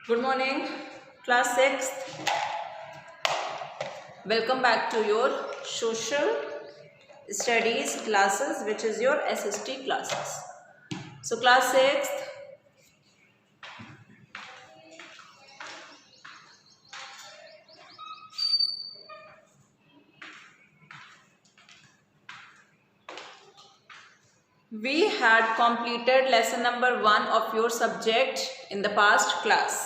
Good morning, class 6th. Welcome back to your social studies classes, which is your SST classes. So class 6th, we had completed lesson number 1 of your subject in the past class.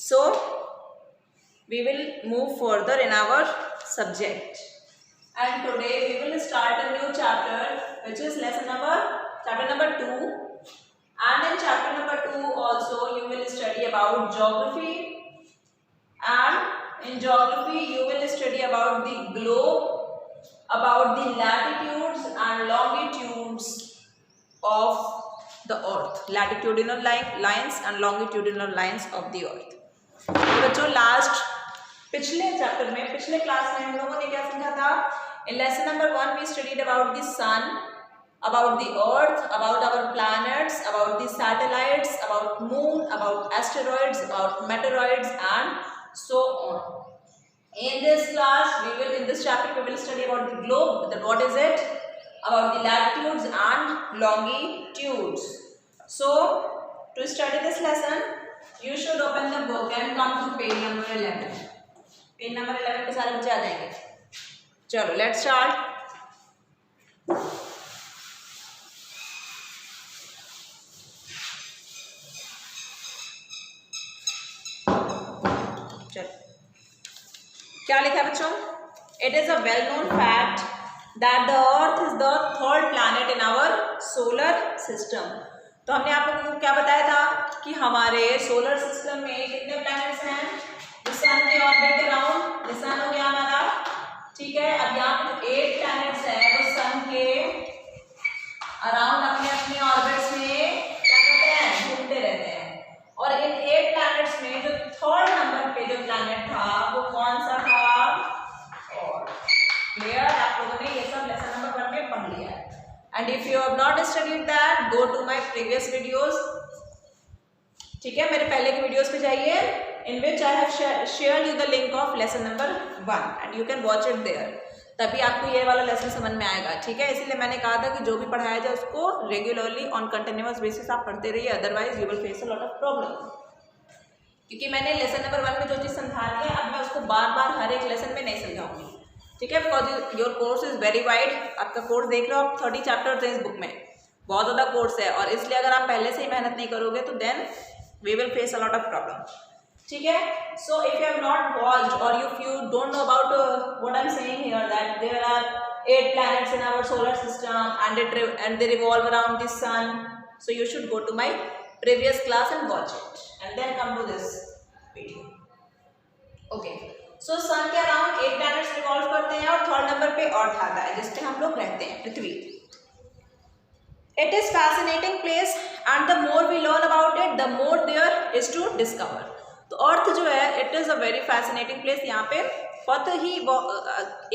So we will move further in our subject, and today we will start a new chapter, which is chapter number 2. And in chapter number 2 also you will study about geography, and in geography you will study about the globe, about the latitudes and longitudes of the earth, latitudinal lines and longitudinal lines of the earth. तो बच्चों पिछले chapter में पिछले class में हम लोगों ने क्या समझा था? In lesson number 1 we studied about the sun, about the earth, about our planets, about the satellites, about moon, about asteroids, about meteoroids, and so on. In this chapter we will study about the globe. That what is it? About the latitudes and longitudes. So to study this lesson you should open the book and come to page number 11. Page number 11 पे सारे बच्चे आ जाएंगे. चलो let's start. क्या लिखा है बच्चों? It is a well known fact that the earth is the third planet in our solar system. तो हमने आप लोगों को क्या बताया था कि हमारे सोलर सिस्टम में कितने प्लैनेट्स हैं? सन के ऑर्बिट के अराउंड सन हो गया हमारा, ठीक है. अब यहाँ पे 8 प्लैनेट्स हैं, वो सन के अराउंड अपने अपने ऑर्बिट्स में क्या करते हैं? घूमते रहते हैं. और इन 8 प्लैनेट्स में जो थर्ड नंबर पे जो प्लैनेट था वो कौन सा था? और क्लियर? आप लोगों ने ये सब लेसन नंबर 1 में पढ़ लिया है. And if you have not studied that, go to my previous videos. ठीक है, मेरे पहले के वीडियोस पे जाइए, in which I have shared you the link of lesson number 1 and you can watch it there. तभी आपको ये वाला लेसन समझ में आएगा. ठीक है, इसीलिए मैंने कहा था कि जो भी पढ़ाया जाए उसको रेगुलरली ऑन कंटिन्यूअस बेसिस आप पढ़ते रहिए, otherwise you will face a lot of problem. क्योंकि मैंने लेसन नंबर 1 में जो चीज़ समझा दी है, अब मैं उसको बार बार हर एक लेसन में नहीं समझाऊंगी. ठीक है, because your course is very wide. आपका कोर्स देख लो, आप 30 चैप्टर्स हैं इस बुक में, बहुत ज़्यादा कोर्स है, और इसलिए अगर आप पहले से ही मेहनत नहीं करोगे तो then we will face a lot of problem. ठीक है. So if you have not watched और if you don't know about what I am saying here, that there are 8 planets in our solar system and they revolve around the sun, so you should go to my previous class and watch it and then come to this video. Okay, so sun के around 8 planets revolve करते हैं और third number पे अर्थ आता है जिस पे हम लोग रहते हैं, पृथ्वी. It is fascinating place and the more we learn about it, the more there is to discover. तो अर्थ जो है, it is a very fascinating place. यहाँ पे बहुत ही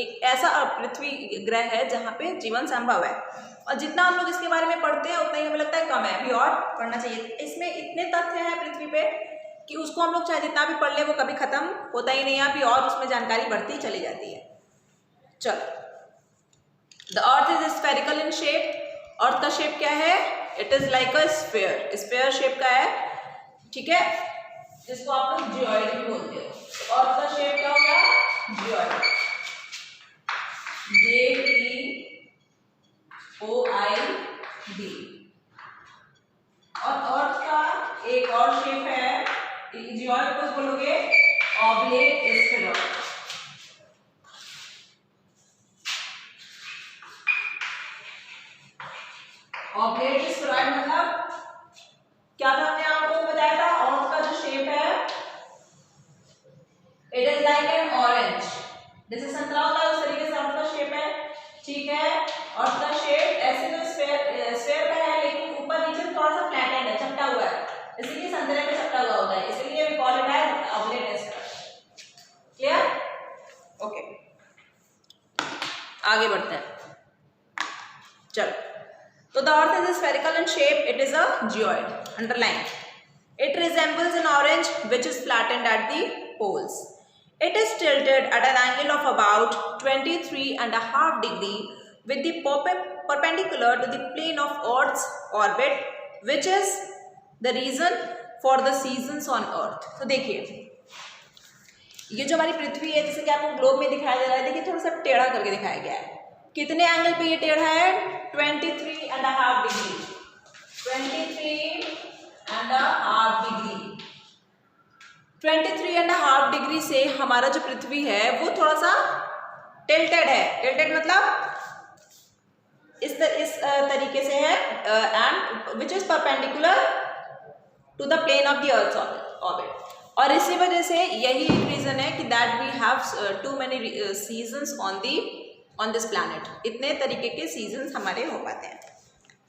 एक ऐसा पृथ्वी ग्रह है जहाँ पे जीवन संभव है, और जितना हम लोग इसके बारे में पढ़ते हैं उतना ही हमें लगता है कम है, अभी और पढ़ना चाहिए. इसमें इतने तथ्य हैं पृथ्वी पे कि उसको हम लोग चाहे जितना भी पढ़ ले वो कभी ख़त्म होता ही नहीं है, अभी और उसमें जानकारी बढ़ती चली जाती है. चलो, the earth is spherical in shape. Earth का शेप क्या है? It is like a sphere. Sphere shape का है, ठीक है, जिसको आप लोग जियोइड भी बोलते हो. अर्थ का शेप क्या होगा? जियोइड. JEOID. और अर्थ का एक और शेप है, जियोइड को बोलोगे ऑब्लेट स्फेरॉइड. ऑब्लेट स्फेरॉइड मतलब क्या था? हमने आपको बताया था अर्थ का जो शेप है, it is like an orange. जैसे संतरा होता है उस तरीके से अर्थ का शेप है. ठीक है, अर्थ का शेप ऐसे तो स्फेयर का है, लेकिन ऊपर नीचे थोड़ा सा फ्लैटेंड है, चपटा हुआ है, इसीलिए संतरे में चपटा हुआ होता है, इसलिए we call it as oblate spheroid. Clear? Okay, आगे बढ़ते हैं. चलो, तो the earth is spherical in shape, it is a geoid. Underline. It resembles an orange which is flattened at the poles. It is tilted at an angle of about 23.5 degree with the perpendicular to the plane of Earth's orbit, which is the reason for the seasons on Earth. तो देखिए ये जो हमारी पृथ्वी है, जैसे कि आपको globe में दिखाया जा रहा है, देखिए थोड़ा सा टेढ़ा करके दिखाया गया है। कितने एंगल पे ये टेढ़ा है? 23.5 डिग्री। 23.5 डिग्री। 23.5 डिग्री से हमारा जो पृथ्वी है वो थोड़ा सा टिल्टेड है। टिल्टेड मतलब इस तरीके से है, and which is perpendicular to the plane of the earth orbit. और इसी वजह से यही एक रीजन है कि that we have too many seasons on this planet. इतने तरीके के सीजन्स हमारे हो पाते हैं।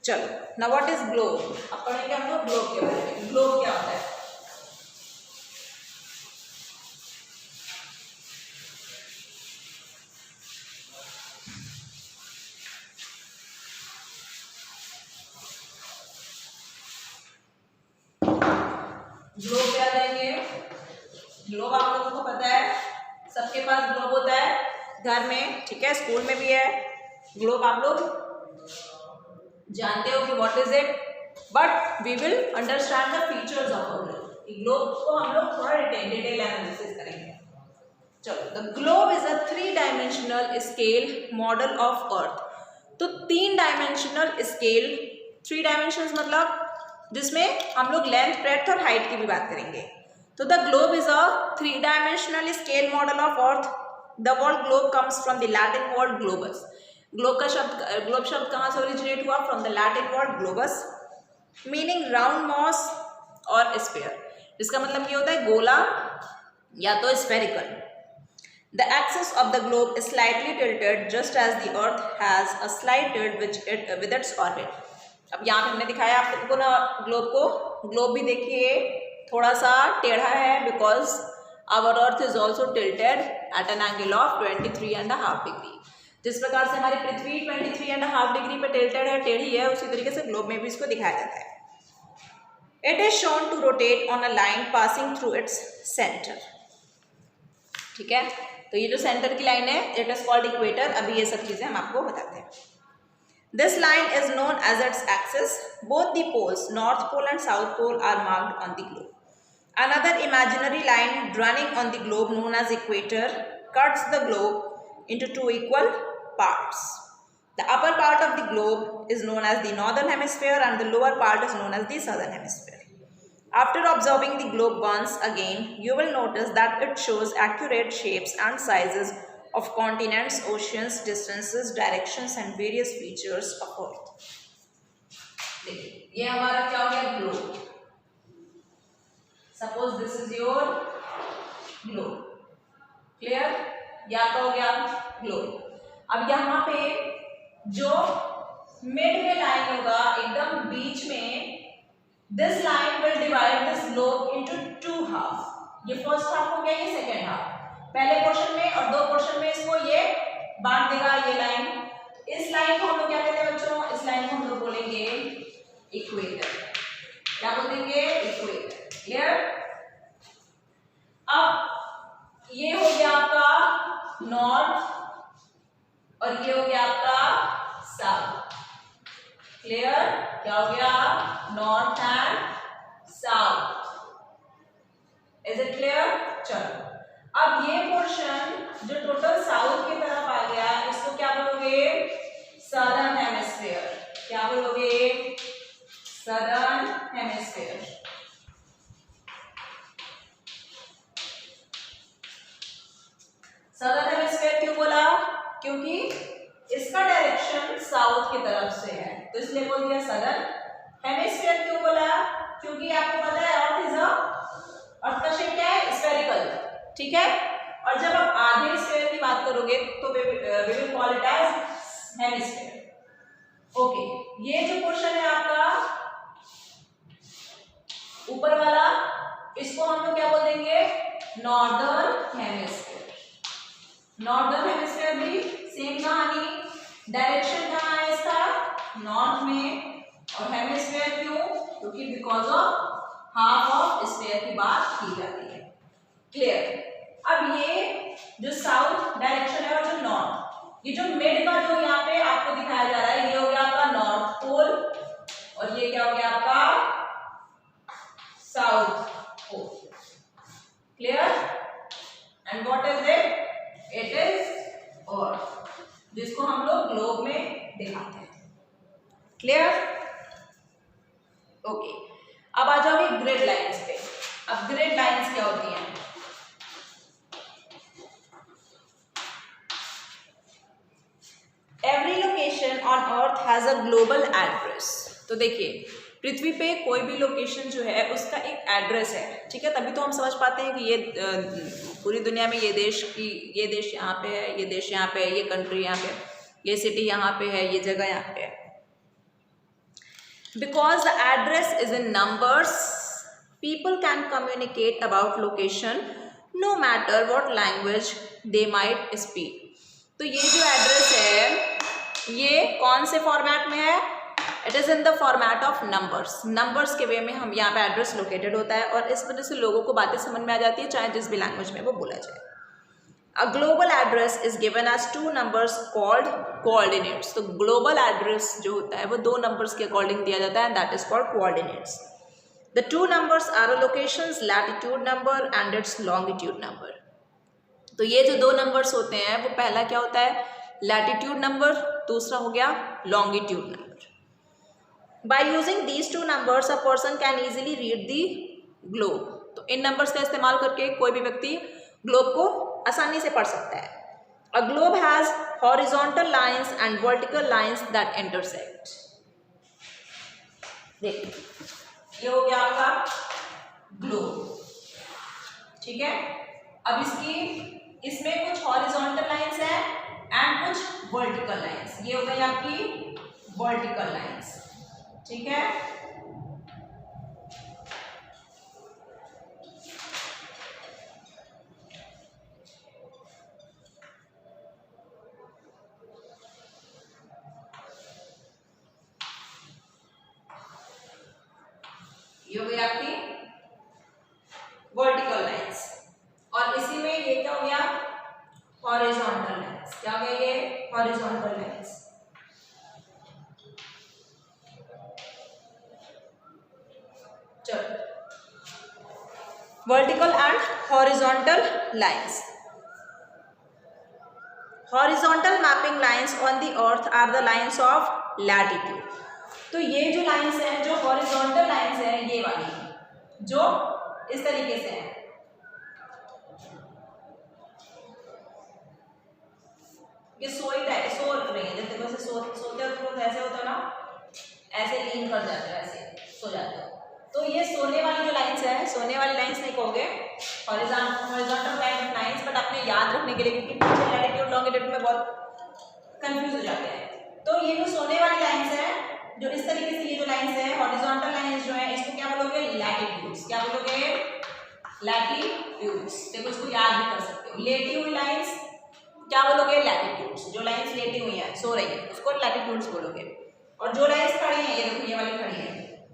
चलो, नाउ व्हाट इज ग्लोब? अब पढ़ेंगे हम लोग ग्लोब के बारे में। ग्लोब क्या होता है? ग्लोब क्या देंगे? ग्लोब आप लोगों को पता है, सबके पास ग्लोब होता है घर में, ठीक है, स्कूल में भी है ग्लोब। आप लोग जानते हो कि what is it, but we will understand the features of a globe. Globe को हम लोग थोड़ा डिटेल एनालिसिस करेंगे। चलो, the globe is a 3 dimensional scale model of earth. तो 3 डायमेंशनल स्केल, 3 डायमेंशंस मतलब जिसमें हम लोग लेंथ, ब्रेड्थ और हाइट की भी बात करेंगे। तो the globe is a 3 dimensional scale model of earth. The word globe comes from the Latin word globus. Globe शब्द कहाँ से ओरिजिनेट हुआ? From the Latin word globus, meaning round mass और स्फीयर, जिसका मतलब ये होता है गोला या तो spherical. The axis of the globe is slightly tilted just as the earth has a slight tilt with its orbit. अब यहाँ पे हमने दिखाया आप लोगों को ना ग्लोब को। ग्लोब भी देखिए थोड़ा सा टेढ़ा है, because our earth is also tilted at an angle of 23.5 degree. जिस प्रकार से हमारी पृथ्वी 23.5 डिग्री पे टिल्टेड है, टेढ़ी है, उसी तरीके से ग्लोब में भी इसको दिखाया जाता है। It is shown to rotate on a line passing through its centre. ठीक है, तो ये जो सेंटर की लाइन है इट इज कॉल्ड इक्वेटर। अभी ये सब चीजें हम आपको बताते हैं। This line is known as its axis. Both the poles, North Pole and South Pole, are marked on the globe. Another imaginary line running on the globe, known as equator, cuts the globe into 2 equal parts. The upper part of the globe is known as the northern hemisphere, and the lower part is known as the southern hemisphere. After observing the globe once again, you will notice that it shows accurate shapes and sizes of continents, oceans, distances, directions and various features of Earth. देखिए ये हमारा क्या हो गया? Globe. Suppose this is your globe, clear? या तो हो गया ग्लोब। अब यहाँ पे जो मिड में लाइन होगा, एकदम बीच में, this line will divide this globe into 2 half. ये फर्स्ट हाफ हो गया, ये सेकेंड हाफ। पहले पोर्शन में और 2 पोर्शन में इसको ये बांट देगा ये लाइन। इस लाइन को हम लोग क्या कहते हैं बच्चों? इस लाइन को हम लोग बोलेंगे इक्वेटर। क्या बोलेंगे? इक्वेटर। क्लियर? अब ये हो गया आपका नॉर्थ और ये हो गया आपका साउथ। क्लियर? क्या हो गया? North and south. Is it clear? चलो, अब ये पोर्शन जो टोटल साउथ की तरफ आ गया, इसको क्या बोलोगे? Southern hemisphere. क्या बोलोगे? Southern hemisphere. सदर्न हेमिस्फीयर क्यों बोला? क्योंकि इसका डायरेक्शन साउथ की तरफ से है, तो इसलिए बोल दिया सदर्न हेमिस्फीयर। क्यों बोला? क्योंकि आपको पता है अर्थ का शेप क्या है? स्फेरिकल। ठीक है, और जब आप आधे स्फीयर की बात करोगे तो we will call it as hemisphere. Okay, ये जो पोर्शन है आपका ऊपर वाला, इसको हम लोग क्या बोल देंगे? Northern hemisphere. नॉर्दर्न हेमिस्फीयर भी सेम कहानी, डायरेक्शन कहाँ है इसका? नॉर्थ में। और हेमिस्फीयर क्यों? क्योंकि because of half of sphere की बात की जाती है। क्लियर। अब ये जो साउथ डायरेक्शन है और जो नॉर्थ, ये जो मिड का जो यहाँ पे आपको दिखाया जा रहा है, ये हो गया आपका नॉर्थ पोल और ये क्या हो गया आपका south pole. Clear. And what is it? It is earth, जिसको हम लोग ग्लोब में दिखाते हैं। क्लियर। ओके, अब आ जाओगे ग्रिड लाइंस पे। अब ग्रिड लाइंस क्या होती हैं? Every location on earth has a global address. तो देखिए, पृथ्वी पे कोई भी लोकेशन जो है उसका एक एड्रेस है, ठीक है, तभी तो हम समझ पाते हैं कि ये पूरी दुनिया में ये देश यहाँ पे है, ये देश यहाँ पे है, ये कंट्री यहाँ पे है, ये सिटी यहाँ पे है, ये जगह यहाँ पे है। Because the address is in numbers, people can communicate about location no matter what language they might speak. तो ये जो एड्रेस है ये कौन से फॉर्मेट में है? It is in the format of numbers. Numbers के वे में हम यहाँ पे एड्रेस लोकेटेड होता है और इस वजह से लोगों को बातें समझ में आ जाती है, चाहे जिस भी लैंग्वेज में वो बोला जाए। A global address is given as two numbers called coordinates. तो global address जो होता है वो दो numbers के according दिया जाता है, that is called coordinates. The two numbers are a location's latitude number and its longitude number. तो ये जो दो numbers होते हैं वो पहला क्या होता है? latitude number, दूसरा हो गया longitude number. By using these two numbers, a person can easily read the globe. तो इन numbers का इस्तेमाल करके कोई भी व्यक्ति ग्लोब को आसानी से पढ़ सकता है। A globe has horizontal lines and vertical lines that intersect. देखिए, ये हो गया आपका ग्लोब, ठीक है। अब इसमें कुछ हॉरिजॉन्टल लाइंस है एंड कुछ वर्टिकल लाइंस। ये हो गई आपकी वर्टिकल लाइंस, ठीक है। ये हो गई आपकी वर्टिकल लाइंस और इसी में ये क्या हो गया? Horizontal lines. क्या हो गया? ये हॉरिजॉन्टल लाइंस। चलो, vertical and horizontal lines. Horizontal mapping lines on the earth are the lines of latitude. तो ये जो लाइंस हैं, जो हॉरिजॉन्टल लाइंस हैं, ये वाली जो इस तरीके से है, ये सो रही है, जैसे वैसे सोते हो तो ऐसे होता है ना, ऐसे लीन कर जाते हो, ऐसे सो जाते हो। तो ये सोने वाली जो लाइंस है, सोने वाली लाइंस नहीं कहोगे, हॉरिजॉन्टल लाइंस, बट आपने याद रखने के लिए, क्योंकि पीछे लैटिट्यूड लॉन्गिट्यूड में बहुत कंफ्यूज हो जाते हैं। तो ये जो सोने वाली लाइंस है, जो इस तरीके से ये जो लाइंस है, हॉरिजॉन्टल लाइंस जो है, इसको क्या बोलोगे? लैटिट्यूड्स। क्या बोलोगे? लैटिट्यूड्स। देखो, इसको याद भी कर सकते हो। लेटी हुई लाइंस क्या बोलोगे? लैटिट्यूड्स। जो लाइंस लेटी हुई है, सो रही है, उसको लैटिट्यूड्स बोलोगे। और जो लाइंस खड़ी है, ये देखो, ये वाली खड़ी है,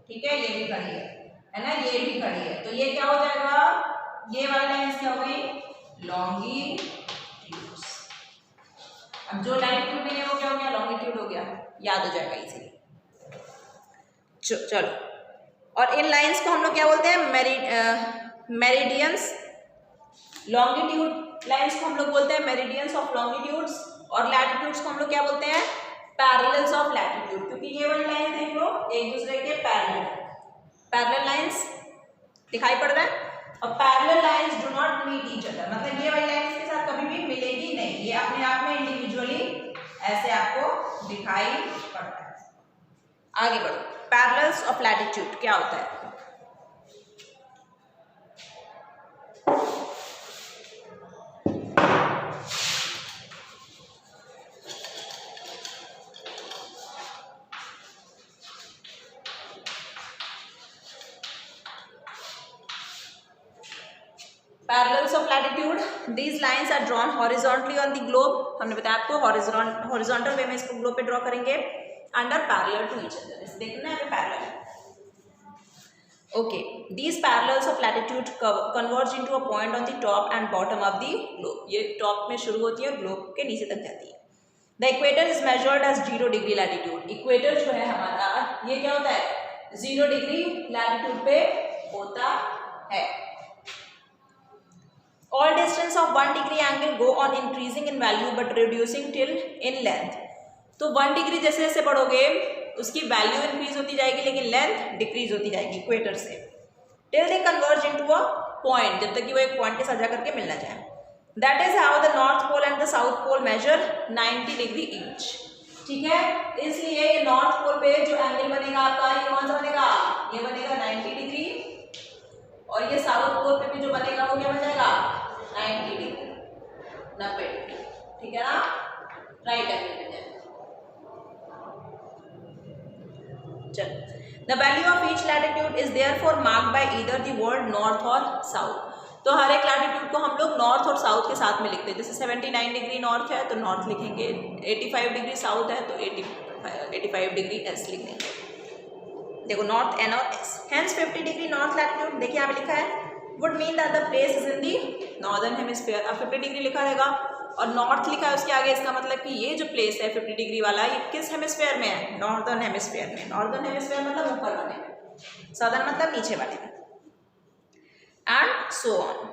ठीक है, ये भी खड़ी है ना, ये भी खड़ी है, तो ये क्या हो जाएगा? ये वाली लाइंस क्या हो गई? लॉन्गिट्यूड्स। अब जो लैटिट्यूड नहीं है वो क्या हो गया? लॉन्गिट्यूड हो गया। याद हो जाएगा इसीलिए। चलो, और इन लाइंस को हम लोग क्या बोलते हैं? मेरिडियंस। लॉन्गिट्यूड लाइंस को हम लोग बोलते हैं मेरिडियंस ऑफ लॉन्गिट्यूड्स और लैटिट्यूड्स को हम लोग क्या बोलते हैं? Parallels of latitude. क्योंकि ये वाली लाइन देख लो, एक दूसरे के पैरेलल लाइंस दिखाई पड़ रहा है, और parallel lines do not meet each other, मतलब ये वाली लाइन इसके साथ कभी भी मिलेगी नहीं, ये अपने आप में इंडिविजुअली ऐसे आपको दिखाई पड़ता है। आगे बढ़ो, पैरेलल्स ऑफ लैटिट्यूड क्या होता है? Parallels of latitude, these lines are drawn horizontally on the globe. हमने बताया आपको हॉरिजॉन्टल वे में इसको ग्लोब पे ड्रॉ करेंगे, under parallel to each other. इसे देखना है parallel. Okay, these parallels of latitude converge into a point on the top and bottom of the globe. ये टॉप में शुरू होती है और ग्लोब के नीचे तक जाती है. The equator is measured as 0 degree latitude. Equator जो है हमारा, ये क्या होता है? 0 डिग्री लैटिट्यूड पे होता है. All distance of 1 degree angle go on increasing in value but reducing till in length. तो 1 डिग्री जैसे जैसे बढ़ोगे उसकी वैल्यू इंक्रीज होती जाएगी लेकिन लेंथ डिक्रीज होती जाएगी इक्वेटर से, till they converge into a point, जब तक कि वो एक पॉइंट के साथ जा करके मिलना जाए. That is how the north pole and the south pole measure 90 degree each. ठीक है, इसलिए ये नॉर्थ पोल पे जो एंगल बनेगा आपका, ये कौन सा बनेगा? ये बनेगा 90 डिग्री, और ये साउथ पोल पे भी जो बनेगा वो क्या बन जाएगा? 90 डिग्री, 90 डिग्री. ठीक है ना, राइट एंगल बन जाएगा. चलो, the value of each latitude is therefore marked by either the word north और साउथ. तो हर एक लैटिट्यूड को हम लोग नॉर्थ और साउथ के साथ में लिखते हैं. जैसे 79 डिग्री नॉर्थ है तो नॉर्थ लिखेंगे, 85 डिग्री साउथ है तो 85 डिग्री एस लिख देंगे. देखो नॉर्थ एन और S. Hence 50 degree north latitude, देखिए यहाँ पे लिखा है, would mean that the place is in the northern hemisphere. अब 50 डिग्री लिखा रहेगा और नॉर्थ लिखा है उसके आगे, इसका मतलब कि ये जो प्लेस है 50 डिग्री वाला, ये किस हेमिस्फीयर में है? नॉर्दर्न हेमिस्फीयर में. नॉर्दर्न हेमिस्फीयर मतलब ऊपर वाले में, सदर्न मतलब नीचे वाले में, एंड सो ऑन.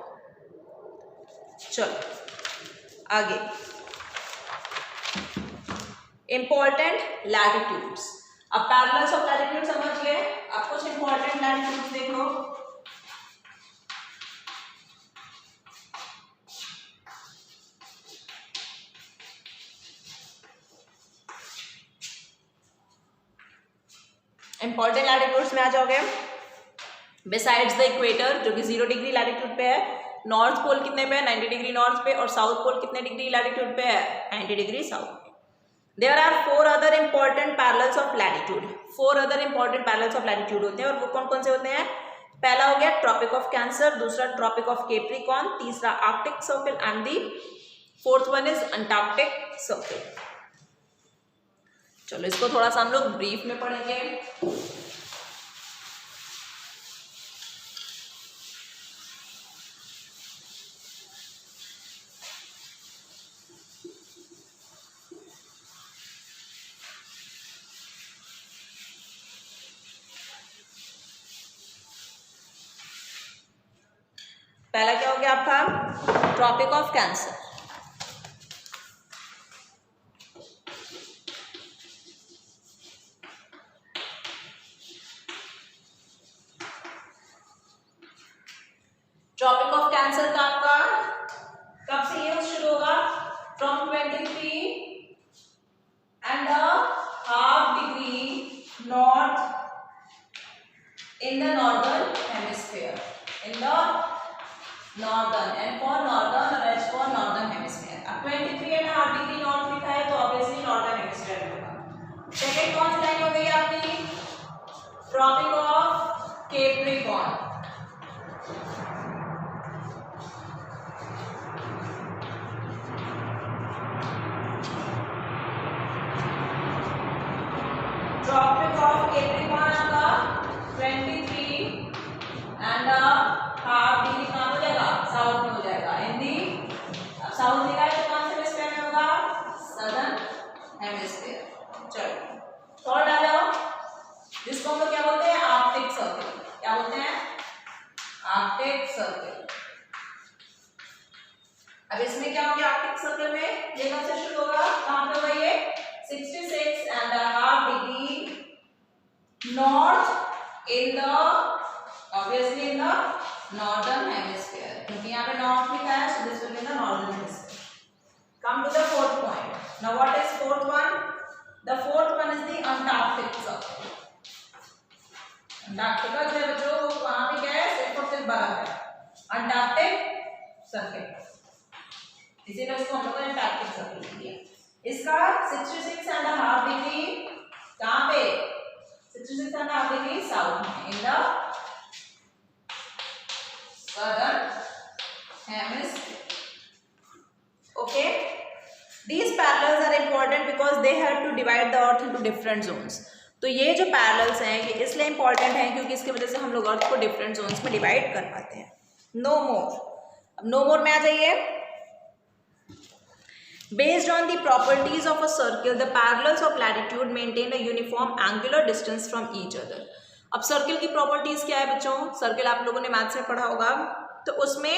चलो आगे, इंपॉर्टेंट लैटिट्यूड्स. अब पैरेलल्स ऑफ लैटिट्यूड समझ गए, अब कुछ इंपॉर्टेंट लैटिट्यूड्स देख लो. इंपॉर्टेंट लैटिट्यूड्स में आ जाओगे. बिसाइड्स द इक्वेटर, जो कि 0 डिग्री लैटिट्यूड पे है, नॉर्थ पोल कितने पे है? 90 डिग्री नॉर्थ पे, और साउथ पोल कितने डिग्री लैटिट्यूड पे है? 90 डिग्री साउथ पे. There are 4 other important parallels of latitude. 4 other important parallels of latitude होते हैं, और वो कौन कौन से होते हैं? पहला हो गया ट्रॉपिक ऑफ कैंसर, दूसरा ट्रॉपिक ऑफ कैप्रिकॉर्न, तीसरा Arctic circle, and the fourth one is Antarctic circle. चलो इसको थोड़ा सा हम लोग ब्रीफ में पढ़ेंगे. पहला क्या हो गया आपका? Tropic of Cancer. Tropic of Cancer का आपका कब से ये शुरू होगा? From 23 and a half degree north in the northern hemisphere. In the northern, and for northern or as for northern hemisphere. अब 23 and a half degree north लिखा है तो obviously northern hemisphere में होगा. सेकेंड कौन सी लाइन हो गई आपकी? Tropic of Capricorn. Tropic of Capricorn आपका 23 and a half डिग्री कहाँ हो जाएगा? साउथ में हो जाएगा. हिंदी अब साउथ लिखा है तो कौन से हेमिस्फीयर में होगा? Southern hemisphere. चलो थर्ड आ जाओ, जिसको हम लोग क्या बोलते हैं? Arctic circle. क्या बोलते हैं? Arctic circle. अब इसमें क्या हो गया? आर्कटिक सर्कल में ये कब से शुरू होगा? कहाँ पे होगा ये? 66 and a half degree north in the obviously in the northern hemisphere. क्योंकि यहाँ पे north लिखा है, so this will be the northern hemisphere. Come to the fourth point. Now what is fourth one? The fourth one is the Antarctic circle. Antarctica जो है बच्चों वो वहाँ पे क्या है? सिर्फ और सिर्फ बर्फ है. अंटार्कटिक सर्कल, इसीलिए उसको हम लोग ने अंटार्कटिक सर्कल लिख दिया. इसका 66 and a half डिग्री कहाँ पे? 66 and a half degree south में, in the southern hemisphere. Okay, these parallels are important because they have to divide the earth into different zones. तो ये जो पैरेलल्स हैं ये इसलिए इंपॉर्टेंट हैं क्योंकि इसकी वजह से हम लोग अर्थ को डिफरेंट जोन्स में डिवाइड कर पाते हैं। नो मोर, अब नो मोर में आ जाइए। Based on the properties of a circle the parallels of latitude maintain a uniform angular distance from each other. अब सर्किल की प्रॉपर्टीज क्या है बच्चों? सर्किल आप लोगों ने मैथ्स में पढ़ा होगा, तो उसमें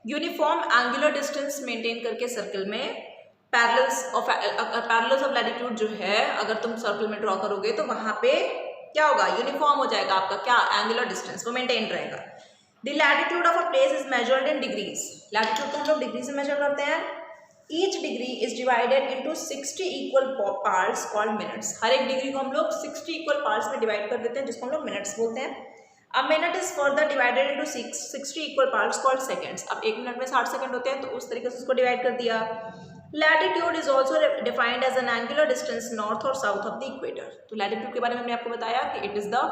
यूनिफॉर्म एंगुलर डिस्टेंस मेंटेन करके सर्किल में पैरेलल्स ऑफ लैटिट्यूड जो है अगर तुम सर्किल में ड्रॉ करोगे तो वहां पे क्या होगा? यूनिफॉर्म हो जाएगा आपका क्या? एंगुलर डिस्टेंस वो मेंटेन रहेगा। The latitude of a place is measured in degrees. Latitude को हम लोग डिग्री से मेजर करते हैं। Each degree is divided into 60 equal parts called minutes. हर एक डिग्री को हम लोग 60 इक्वल पार्ट्स में डिवाइड कर देते हैं जिसको हम लोग मिनट्स बोलते हैं। A minute is further divided into 60 equal parts called seconds. अब एक मिनट में 60 सेकंड होते हैं तो उस तरीके से उसको डिवाइड कर दिया। Latitude is also defined as an angular distance north or south of the equator. तो latitude के बारे में हमने आपको बताया कि it is the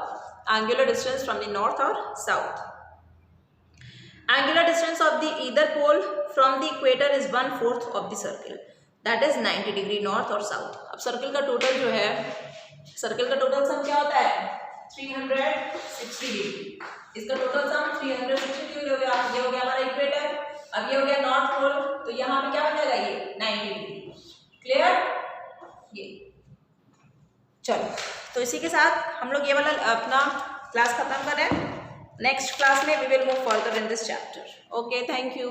angular distance from the north or south. Angular distance of the either pole from the equator is 1/4 of the circle. That is 90 degree north or south. अब circle का total जो है, circle का total sum क्या होता है? 360 degree. इसका total sum 360 degree हो गया। ये हो गया हमारा इक्वेटर, अब ये हो गया नॉर्थ पोल, तो यहाँ पे क्या हो जाएगा? ये 90 डिग्री। क्लियर? ये चलो, तो इसी के साथ हम लोग ये वाला अपना क्लास खत्म करें। नेक्स्ट क्लास में we will move further in this chapter. Okay, thank you.